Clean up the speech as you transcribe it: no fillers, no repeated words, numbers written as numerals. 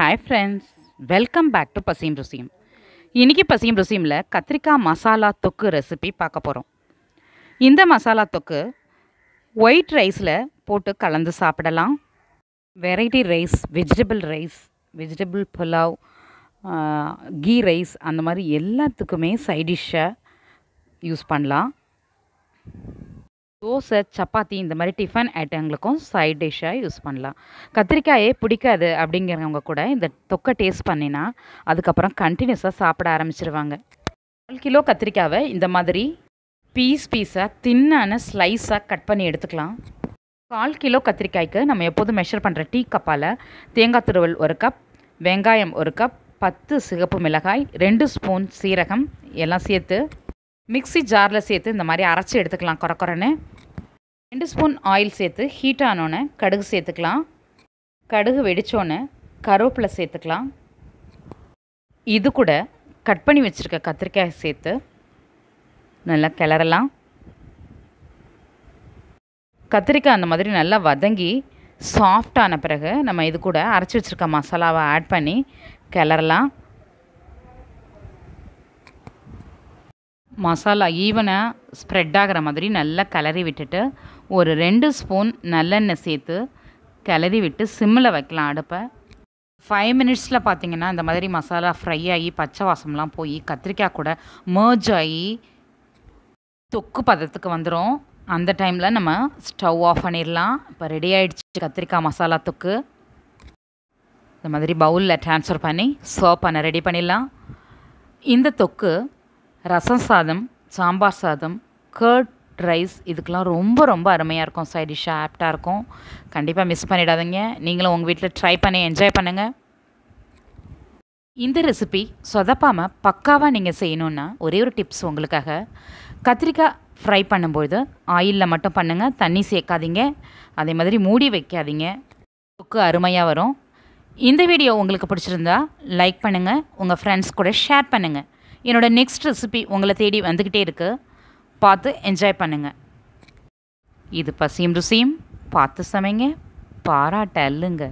Hi friends, welcome back to Pasiyum Rusiyum. இன்னைக்கு Pasiyum Rusiyumல கத்திரிக்காய் மசாலா தொக்கு ரெசிபி பார்க்க போகிறோம். இந்த மசாலா தொக்கு ஒயிட் ரைஸில் போட்டு கலந்து சாப்பிடலாம். Variety rice, vegetable pulao, ghee rice அந்த மாதிரி எல்லாத்துக்குமே சைட் டிஷ்ஷை யூஸ் பண்ணலாம். தோசை, சப்பாத்தி இந்த மாதிரி டிஃபன் ஐட்டங்களுக்கும் சைட் டிஷ்ஷாக யூஸ் பண்ணலாம். கத்திரிக்காயே பிடிக்காது அப்படிங்கிறவங்க கூட இந்த தொக்கை டேஸ்ட் பண்ணினா அதுக்கப்புறம் கண்டினியூஸாக சாப்பிட ஆரம்பிச்சிருவாங்க. 1 கிலோ கத்திரிக்காவை இந்த மாதிரி பீஸாக தின்னான ஸ்லைஸாக கட் பண்ணி எடுத்துக்கலாம். 1/4 கிலோ கத்திரிக்காய்க்கு நம்ம எப்போதும் மெஷர் பண்ணுற டீ கப்பால் தேங்காய் துருவல் 1 கப், வெங்காயம் 1 கப், 10 சிகப்பு மிளகாய், 2 ஸ்பூன் சீரகம் எல்லாம் சேர்த்து மிக்ஸி ஜாரில் சேர்த்து இந்த மாதிரி அரைச்சி எடுத்துக்கலாம். குறக்குறன்னு 2 ஸ்பூன் ஆயில் சேர்த்து ஹீட் ஆனோன்னே கடுகு சேர்த்துக்கலாம். கடுகு வெடித்தோன்னே கருவேப்பிலை சேர்த்துக்கலாம். இது கூட கட் பண்ணி வச்சுருக்க கத்திரிக்காய் சேர்த்து நல்லா கிளறலாம். கத்திரிக்காய் அந்த மாதிரி நல்லா வதங்கி சாஃப்டான பிறகு நம்ம இது கூட அரைச்சி வச்சுருக்க மசாலாவை ஆட் பண்ணி கிளறலாம். மசாலா ஈவனாக ஸ்ப்ரெட் ஆகிற மாதிரி நல்லா கிளறி விட்டுட்டு ஒரு 2 ஸ்பூன் நல்லெண்ணெய் சேர்த்து கிளறி விட்டு சிம்மில் வைக்கலாம் அடுப்பை. 5 மினிட்ஸில் பார்த்திங்கன்னா இந்த மாதிரி மசாலா ஃப்ரை ஆகி பச்சை வாசம்லாம் போய் கத்திரிக்காய் கூட மர்ஜ் ஆகி தொக்கு பதத்துக்கு வந்துடும். அந்த டைமில் நம்ம ஸ்டவ் ஆஃப் பண்ணிடலாம். இப்போ ரெடி ஆகிடுச்சு கத்திரிக்காய் மசாலா தொக்கு. இந்த மாதிரி பவுலில் ட்ரான்ஸ்ஃபர் பண்ணி சர்வ் பண்ண ரெடி பண்ணிடலாம். இந்த தொக்கு ரசம் சாதம், சாம்பார் சாதம், கர்ட் ரைஸ் இதுக்கெலாம் ரொம்ப அருமையாக இருக்கும். சைட் டிஷ்ஷாக ஆப்டாக இருக்கும். கண்டிப்பாக மிஸ் பண்ணிடாதீங்க. நீங்களும் உங்கள் வீட்டில் ட்ரை பண்ணி என்ஜாய் பண்ணுங்கள். இந்த ரெசிபி சொதப்பாமல் பக்காவாக நீங்கள் செய்யணுன்னா ஒரே ஒரு டிப்ஸ் உங்களுக்காக. கத்திரிக்காய் ஃப்ரை பண்ணும்போது ஆயிலில் மட்டும் பண்ணுங்கள், தண்ணி சேர்க்காதீங்க. அதே மாதிரி மூடி வைக்காதீங்க. தொக்கு அருமையாக வரும். இந்த வீடியோ உங்களுக்கு பிடிச்சிருந்தா லைக் பண்ணுங்கள், உங்கள் ஃப்ரெண்ட்ஸ் கூட ஷேர் பண்ணுங்கள். என்னோடய நெக்ஸ்ட் ரெசிபி உங்களை தேடி வந்துக்கிட்டே இருக்குது. பார்த்து என்ஜாய் பண்ணுங்கள். இது பசியும் ருசியும். பார்த்து சமைங்க, பாராட்ட அல்லுங்க.